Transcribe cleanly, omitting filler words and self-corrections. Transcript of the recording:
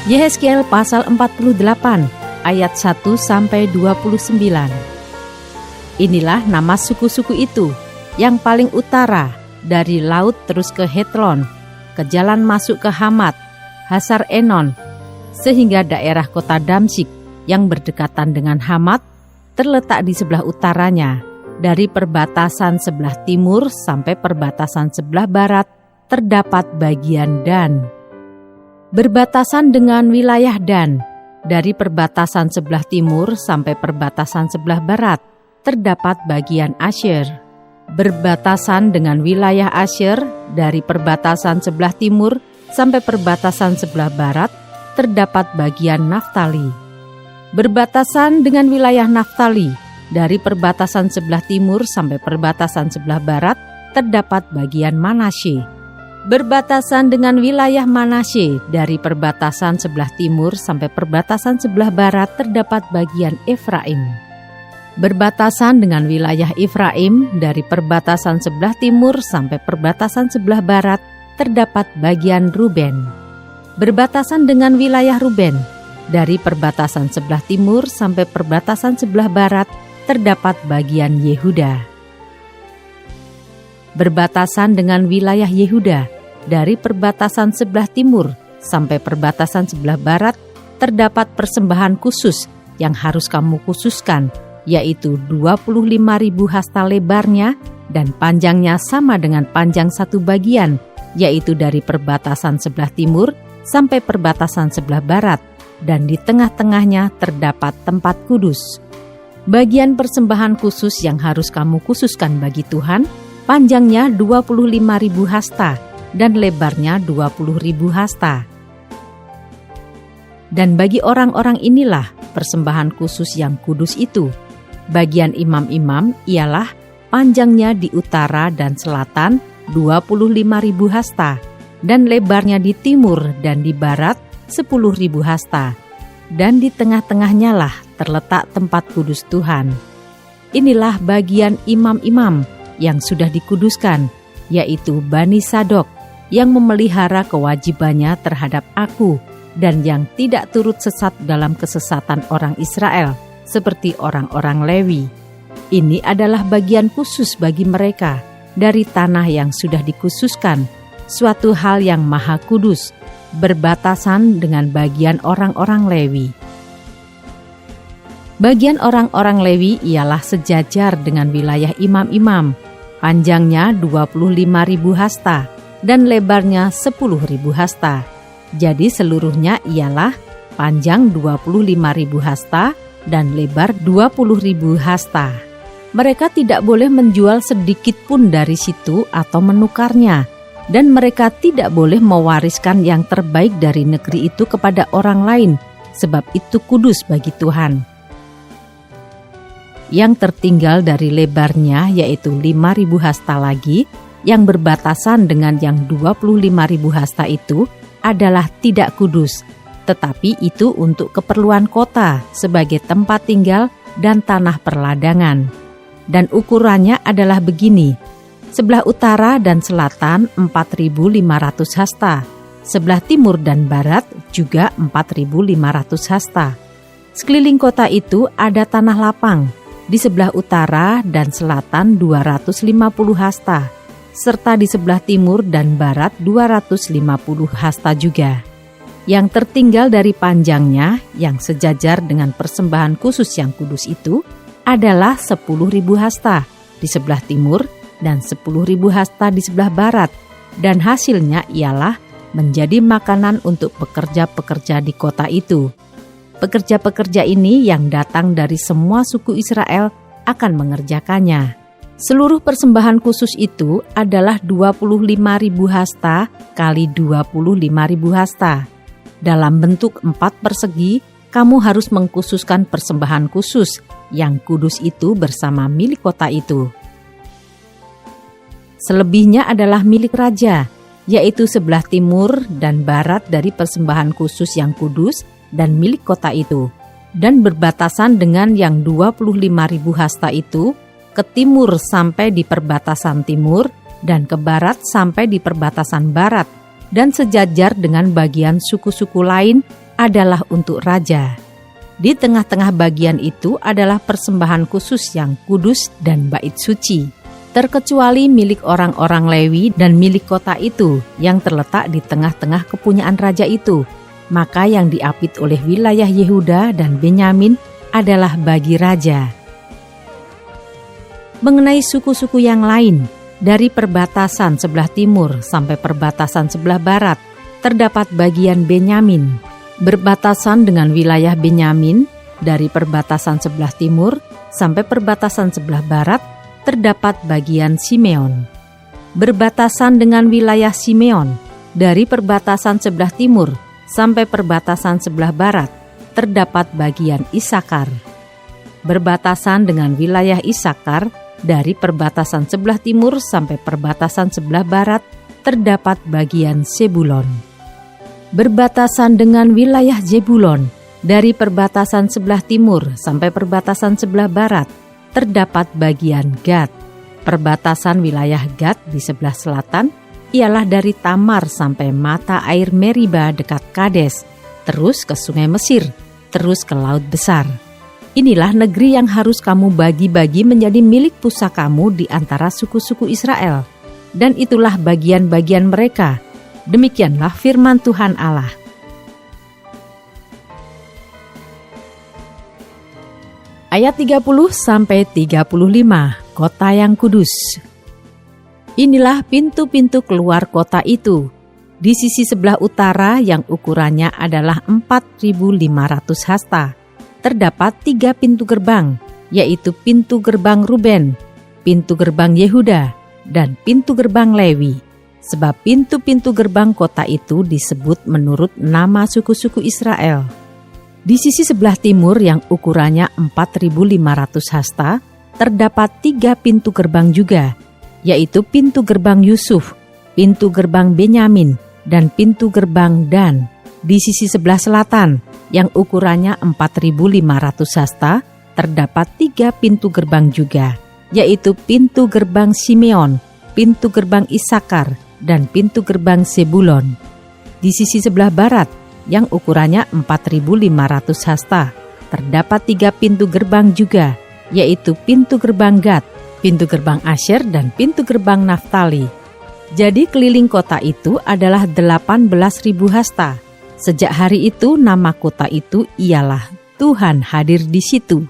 Yehezkiel pasal 48 ayat 1-29. Inilah nama suku-suku itu, yang paling utara dari laut terus ke Hetlon, ke jalan masuk ke Hamat, Hasar Enon, sehingga daerah kota Damsyik yang berdekatan dengan Hamat terletak di sebelah utaranya. Dari perbatasan sebelah timur sampai perbatasan sebelah barat terdapat bagian Dan. Berbatasan dengan wilayah Dan, dari perbatasan sebelah timur sampai perbatasan sebelah barat terdapat bagian Asyer. Berbatasan dengan wilayah Asyer, dari perbatasan sebelah timur sampai perbatasan sebelah barat terdapat bagian Naftali. Berbatasan dengan wilayah Naftali, dari perbatasan sebelah timur sampai perbatasan sebelah barat terdapat bagian Manasye. Berbatasan dengan wilayah Manasye, dari perbatasan sebelah timur sampai perbatasan sebelah barat terdapat bagian Efraim. Berbatasan dengan wilayah Efraim, dari perbatasan sebelah timur sampai perbatasan sebelah barat terdapat bagian Ruben. Berbatasan dengan wilayah Ruben, dari perbatasan sebelah timur sampai perbatasan sebelah barat terdapat bagian Yehuda. Berbatasan dengan wilayah Yehuda, dari perbatasan sebelah timur sampai perbatasan sebelah barat terdapat persembahan khusus yang harus kamu khususkan, yaitu 25.000 hasta lebarnya dan panjangnya sama dengan panjang satu bagian, yaitu dari perbatasan sebelah timur sampai perbatasan sebelah barat, dan di tengah-tengahnya terdapat tempat kudus. Bagian persembahan khusus yang harus kamu khususkan bagi Tuhan, panjangnya 25.000 hasta dan lebarnya 20.000 hasta. Dan bagi orang-orang inilah persembahan khusus yang kudus itu. Bagian imam-imam ialah panjangnya di utara dan selatan 25.000 hasta, dan lebarnya di timur dan di barat 10.000 hasta. Dan di tengah-tengahnya lah terletak tempat kudus Tuhan. Inilah bagian imam-imam yang sudah dikuduskan, yaitu Bani Sadok, yang memelihara kewajibannya terhadap aku dan yang tidak turut sesat dalam kesesatan orang Israel seperti orang-orang Lewi. Ini adalah bagian khusus bagi mereka dari tanah yang sudah dikhususkan, suatu hal yang maha kudus, berbatasan dengan bagian orang-orang Lewi. Bagian orang-orang Lewi ialah sejajar dengan wilayah imam-imam, panjangnya 25.000 hasta dan lebarnya 10.000 hasta. Jadi seluruhnya ialah panjang 25.000 hasta dan lebar 20.000 hasta. Mereka tidak boleh menjual sedikit pun dari situ atau menukarnya, dan mereka tidak boleh mewariskan yang terbaik dari negeri itu kepada orang lain, sebab itu kudus bagi Tuhan. Yang tertinggal dari lebarnya yaitu 5.000 hasta lagi, yang berbatasan dengan yang 25.000 hasta itu adalah tidak kudus, tetapi itu untuk keperluan kota sebagai tempat tinggal dan tanah perladangan. Dan ukurannya adalah begini: sebelah utara dan selatan 4.500 hasta, sebelah timur dan barat juga 4.500 hasta. Sekeliling kota itu ada tanah lapang, di sebelah utara dan selatan 250 hasta, serta di sebelah timur dan barat 250 hasta juga. Yang tertinggal dari panjangnya yang sejajar dengan persembahan khusus yang kudus itu adalah 10.000 hasta di sebelah timur dan 10.000 hasta di sebelah barat, dan hasilnya ialah menjadi makanan untuk pekerja-pekerja di kota itu. Pekerja-pekerja ini yang datang dari semua suku Israel akan mengerjakannya. Seluruh persembahan khusus itu adalah 25.000 hasta kali 25.000 hasta. Dalam bentuk 4 persegi, kamu harus mengkhususkan persembahan khusus yang kudus itu bersama milik kota itu. Selebihnya adalah milik raja, yaitu sebelah timur dan barat dari persembahan khusus yang kudus dan milik kota itu, dan berbatasan dengan yang 25.000 hasta itu, ke timur sampai di perbatasan timur, dan ke barat sampai di perbatasan barat, dan sejajar dengan bagian suku-suku lain adalah untuk raja. Di tengah-tengah bagian itu adalah persembahan khusus yang kudus dan bait suci, terkecuali milik orang-orang Lewi dan milik kota itu yang terletak di tengah-tengah kepunyaan raja itu. Maka yang diapit oleh wilayah Yehuda dan Benyamin adalah bagi raja. Mengenai suku-suku yang lain, dari perbatasan sebelah timur sampai perbatasan sebelah barat, terdapat bagian Benyamin. Berbatasan dengan wilayah Benyamin, dari perbatasan sebelah timur sampai perbatasan sebelah barat, terdapat bagian Simeon. Berbatasan dengan wilayah Simeon, dari perbatasan sebelah timur sampai perbatasan sebelah barat, terdapat bagian Isakar. Berbatasan dengan wilayah Isakar, dari perbatasan sebelah timur sampai perbatasan sebelah barat, terdapat bagian Zebulon. Berbatasan dengan wilayah Zebulon, dari perbatasan sebelah timur sampai perbatasan sebelah barat, terdapat bagian Gad. Perbatasan wilayah Gad di sebelah selatan ialah dari Tamar sampai mata air Meriba dekat Kades, terus ke sungai Mesir, terus ke Laut Besar. Inilah negeri yang harus kamu bagi-bagi menjadi milik pusakamu di antara suku-suku Israel. Dan itulah bagian-bagian mereka. Demikianlah firman Tuhan Allah. Ayat 30-35, kota yang kudus. Inilah pintu-pintu keluar kota itu. Di sisi sebelah utara yang ukurannya adalah 4.500 hasta. Terdapat 3 pintu gerbang, yaitu pintu gerbang Ruben, pintu gerbang Yehuda, dan pintu gerbang Lewi. Sebab pintu-pintu gerbang kota itu disebut menurut nama suku-suku Israel. Di sisi sebelah timur yang ukurannya 4.500 hasta, terdapat 3 pintu gerbang juga, yaitu pintu gerbang Yusuf, pintu gerbang Benyamin, dan pintu gerbang Dan. Di sisi sebelah selatan, yang ukurannya 4.500 hasta, terdapat 3 pintu gerbang juga, yaitu pintu gerbang Simeon, pintu gerbang Isakar, dan pintu gerbang Zebulon. Di sisi sebelah barat, yang ukurannya 4.500 hasta, terdapat 3 pintu gerbang juga, yaitu pintu gerbang Gad, pintu gerbang Asyer, dan pintu gerbang Naftali. Jadi keliling kota itu adalah 18.000 hasta. Sejak hari itu nama kota itu ialah Tuhan hadir di situ.